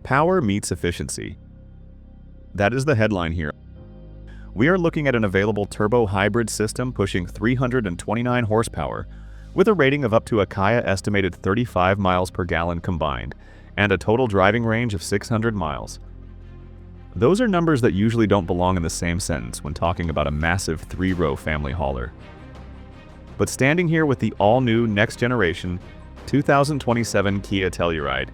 Power meets efficiency. That is the headline here. We are looking at an available turbo hybrid system pushing 329 horsepower with a rating of up to a Kia estimated 35 miles per gallon combined and a total driving range of 600 miles. Those are numbers that usually don't belong in the same sentence when talking about a massive three-row family hauler. But standing here with the all-new next-generation 2027 Kia Telluride,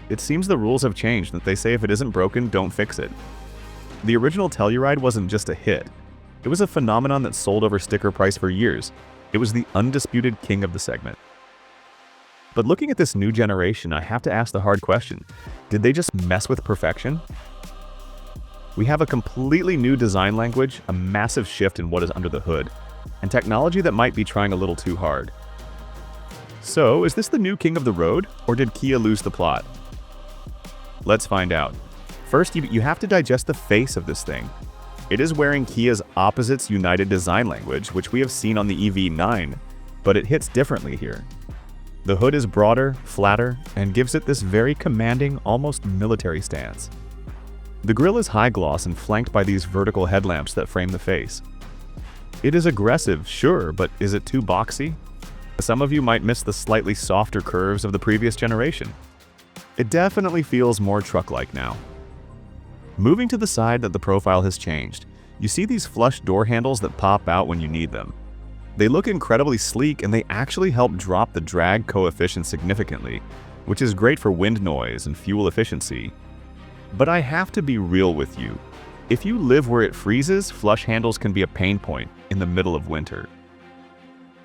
it seems the rules have changed that they say if it isn't broken, don't fix it. The original Telluride wasn't just a hit. It was a phenomenon that sold over sticker price for years. It was the undisputed king of the segment. But looking at this new generation, I have to ask the hard question. Did they just mess with perfection? We have a completely new design language, a massive shift in what is under the hood, and technology that might be trying a little too hard. So, is this the new king of the road, or did Kia lose the plot? Let's find out. First, you have to digest the face of this thing. It is wearing Kia's Opposites United design language, which we have seen on the EV9, but it hits differently here. The hood is broader, flatter, and gives it this very commanding, almost military stance. The grille is high gloss and flanked by these vertical headlamps that frame the face. It is aggressive, sure, but is it too boxy? Some of you might miss the slightly softer curves of the previous generation. It definitely feels more truck-like now. Moving to the side that the profile has changed, you see these flush door handles that pop out when you need them. They look incredibly sleek and they actually help drop the drag coefficient significantly, which is great for wind noise and fuel efficiency. But I have to be real with you. If you live where it freezes, flush handles can be a pain point in the middle of winter.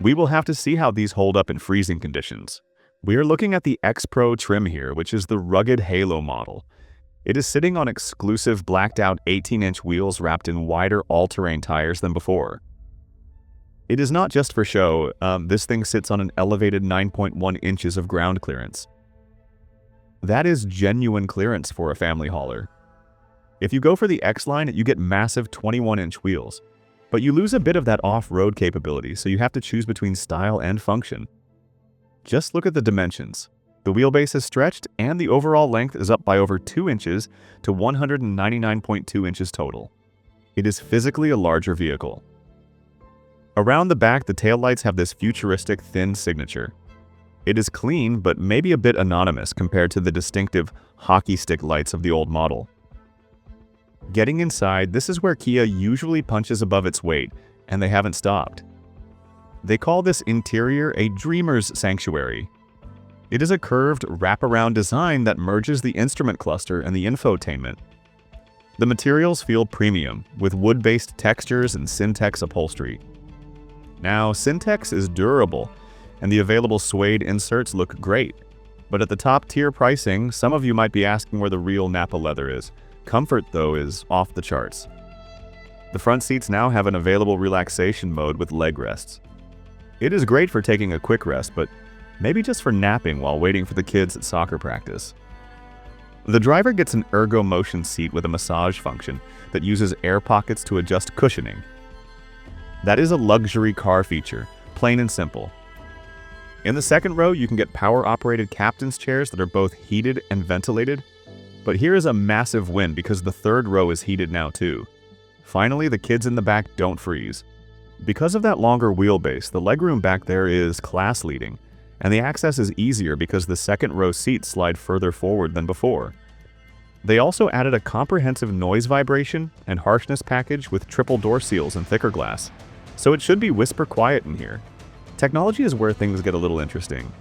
We will have to see how these hold up in freezing conditions. We are looking at the X Pro trim here, which is the rugged Halo model. It is sitting on exclusive blacked-out 18-inch wheels wrapped in wider all-terrain tires than before. It is not just for show, this thing sits on an elevated 9.1 inches of ground clearance. That is genuine clearance for a family hauler. If you go for the X-Line, you get massive 21-inch wheels, but you lose a bit of that off-road capability, so you have to choose between style and function. Just look at the dimensions. The wheelbase is stretched, and the overall length is up by over 2 inches to 199.2 inches total. It is physically a larger vehicle. Around the back, the taillights have this futuristic thin signature. It is clean, but maybe a bit anonymous compared to the distinctive hockey stick lights of the old model. Getting inside, this is where Kia usually punches above its weight, and they haven't stopped. They call this interior a dreamer's sanctuary. It is a curved, wraparound design that merges the instrument cluster and the infotainment. The materials feel premium, with wood-based textures and Syntex upholstery. Now, Syntex is durable, and the available suede inserts look great. But at the top-tier pricing, some of you might be asking where the real Nappa leather is. Comfort, though, is off the charts. The front seats now have an available relaxation mode with leg rests. It is great for taking a quick rest, but maybe just for napping while waiting for the kids at soccer practice. The driver gets an ergo motion seat with a massage function that uses air pockets to adjust cushioning. That is a luxury car feature, plain and simple. In the second row, you can get power-operated captain's chairs that are both heated and ventilated. But here is a massive win because the third row is heated now too. Finally, the kids in the back don't freeze. Because of that longer wheelbase, the legroom back there is class-leading, and the access is easier because the second row seats slide further forward than before. They also added a comprehensive noise vibration and harshness package with triple door seals and thicker glass, so it should be whisper quiet in here. Technology is where things get a little interesting.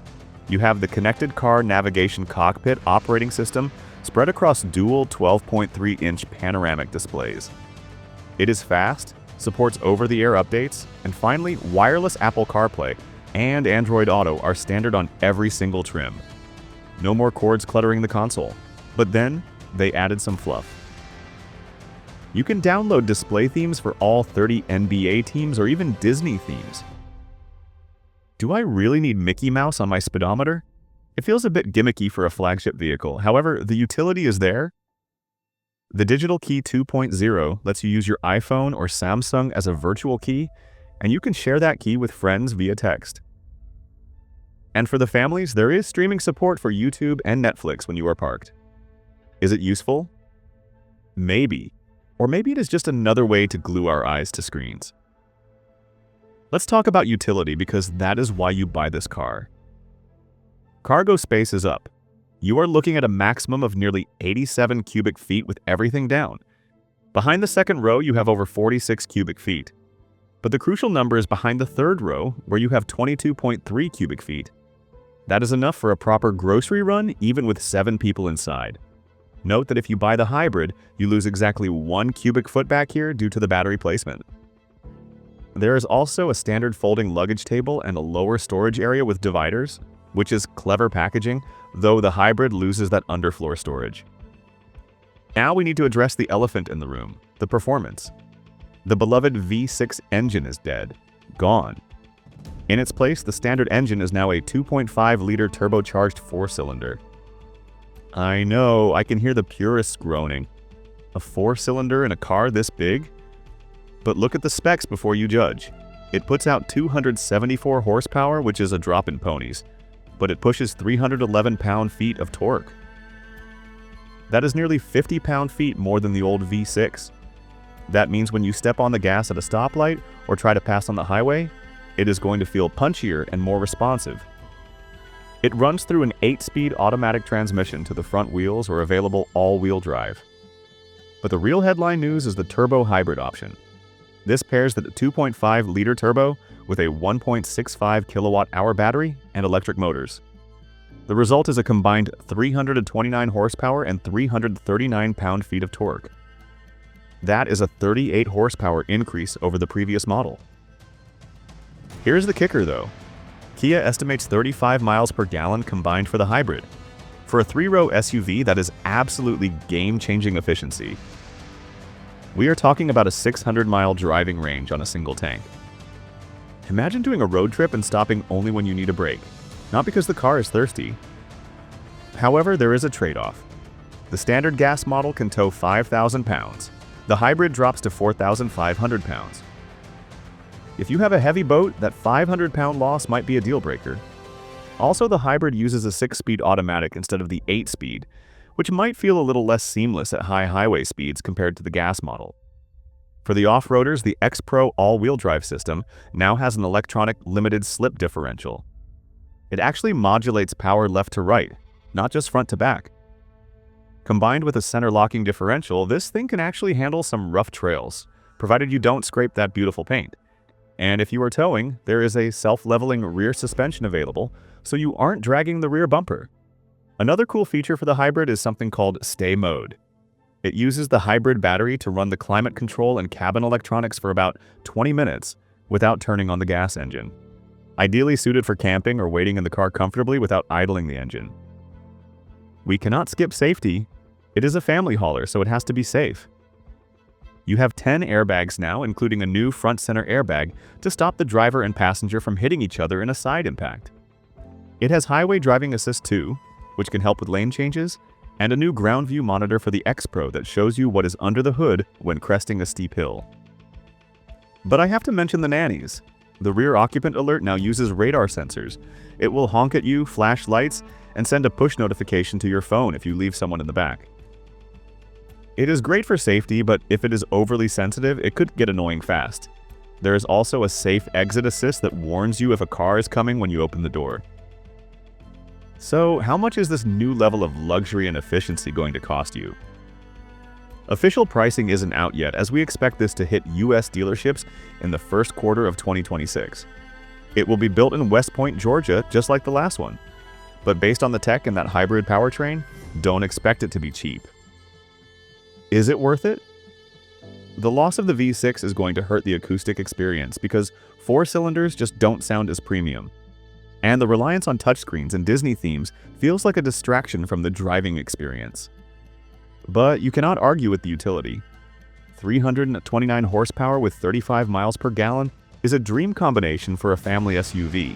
You have the connected car navigation cockpit operating system spread across dual 12.3-inch panoramic displays. It is fast, supports over-the-air updates, and finally, wireless Apple CarPlay and Android Auto are standard on every single trim. No more cords cluttering the console. But then, they added some fluff. You can download display themes for all 30 NBA teams or even Disney themes. Do I really need Mickey Mouse on my speedometer? It feels a bit gimmicky for a flagship vehicle, however, the utility is there. The Digital Key 2.0 lets you use your iPhone or Samsung as a virtual key, and you can share that key with friends via text. And for the families, there is streaming support for YouTube and Netflix when you are parked. Is it useful? Maybe. Or maybe it is just another way to glue our eyes to screens. Let's talk about utility because that is why you buy this car. Cargo space is up. You are looking at a maximum of nearly 87 cubic feet with everything down. Behind the second row, you have over 46 cubic feet. But the crucial number is behind the third row, where you have 22.3 cubic feet. That is enough for a proper grocery run, even with 7 people inside. Note that if you buy the hybrid, you lose exactly 1 cubic foot back here due to the battery placement. There is also a standard folding luggage table and a lower storage area with dividers, which is clever packaging, though the hybrid loses that underfloor storage. Now we need to address the elephant in the room, the performance. The beloved V6 engine is dead, gone. In its place, the standard engine is now a 2.5-liter turbocharged 4-cylinder. I know, I can hear the purists groaning. A 4-cylinder in a car this big? But look at the specs before you judge. It puts out 274 horsepower, which is a drop in ponies, but it pushes 311 pound-feet of torque. That is nearly 50 pound-feet more than the old V6. That means when you step on the gas at a stoplight or try to pass on the highway, it is going to feel punchier and more responsive. It runs through an 8-speed automatic transmission to the front wheels or available all-wheel drive. But the real headline news is the turbo hybrid option. This pairs the 2.5-liter turbo with a 1.65 kilowatt-hour battery and electric motors. The result is a combined 329 horsepower and 339 pound-feet of torque. That is a 38 horsepower increase over the previous model. Here's the kicker though. Kia estimates 35 miles per gallon combined for the hybrid. For a 3-row SUV, that is absolutely game-changing efficiency. We are talking about a 600-mile driving range on a single tank. Imagine doing a road trip and stopping only when you need a break, not because the car is thirsty. However, there is a trade-off. The standard gas model can tow 5,000 pounds. The hybrid drops to 4,500 pounds. If you have a heavy boat, that 500-pound loss might be a deal breaker. Also, the hybrid uses a 6-speed automatic instead of the 8-speed, which might feel a little less seamless at high highway speeds compared to the gas model. For the off-roaders, the X-Pro all-wheel drive system now has an electronic limited slip differential. It actually modulates power left to right, not just front to back. Combined with a center locking differential, this thing can actually handle some rough trails, provided you don't scrape that beautiful paint. And if you are towing, there is a self-leveling rear suspension available, so you aren't dragging the rear bumper. Another cool feature for the hybrid is something called Stay Mode. It uses the hybrid battery to run the climate control and cabin electronics for about 20 minutes without turning on the gas engine. Ideally suited for camping or waiting in the car comfortably without idling the engine. We cannot skip safety. It is a family hauler, so it has to be safe. You have 10 airbags now, including a new front center airbag to stop the driver and passenger from hitting each other in a side impact. It has highway driving assist too, which can help with lane changes, and a new ground view monitor for the X-Pro that shows you what is under the hood when cresting a steep hill. But I have to mention the nannies. The rear occupant alert now uses radar sensors. It will honk at you, flash lights, and send a push notification to your phone if you leave someone in the back. It is great for safety, but if it is overly sensitive, it could get annoying fast. There is also a safe exit assist that warns you if a car is coming when you open the door. So, how much is this new level of luxury and efficiency going to cost you? Official pricing isn't out yet, as we expect this to hit US dealerships in the first quarter of 2026. It will be built in West Point, Georgia, just like the last one. But based on the tech and that hybrid powertrain, don't expect it to be cheap. Is it worth it? The loss of the V6 is going to hurt the acoustic experience because 4 cylinders just don't sound as premium. And the reliance on touchscreens and Disney themes feels like a distraction from the driving experience. But you cannot argue with the utility. 329 horsepower with 35 miles per gallon is a dream combination for a family SUV.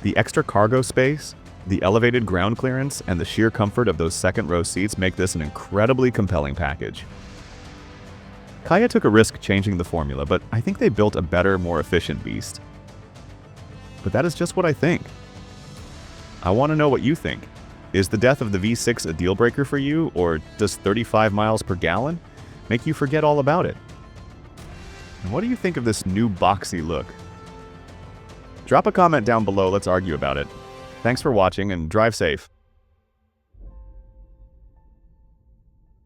The extra cargo space, the elevated ground clearance, and the sheer comfort of those second-row seats make this an incredibly compelling package. Kia took a risk changing the formula, but I think they built a better, more efficient beast. But that is just what I think. I want to know what you think. Is the death of the V6 a deal breaker for you, or does 35 miles per gallon make you forget all about it? And what do you think of this new boxy look? Drop a comment down below, let's argue about it. Thanks for watching and drive safe.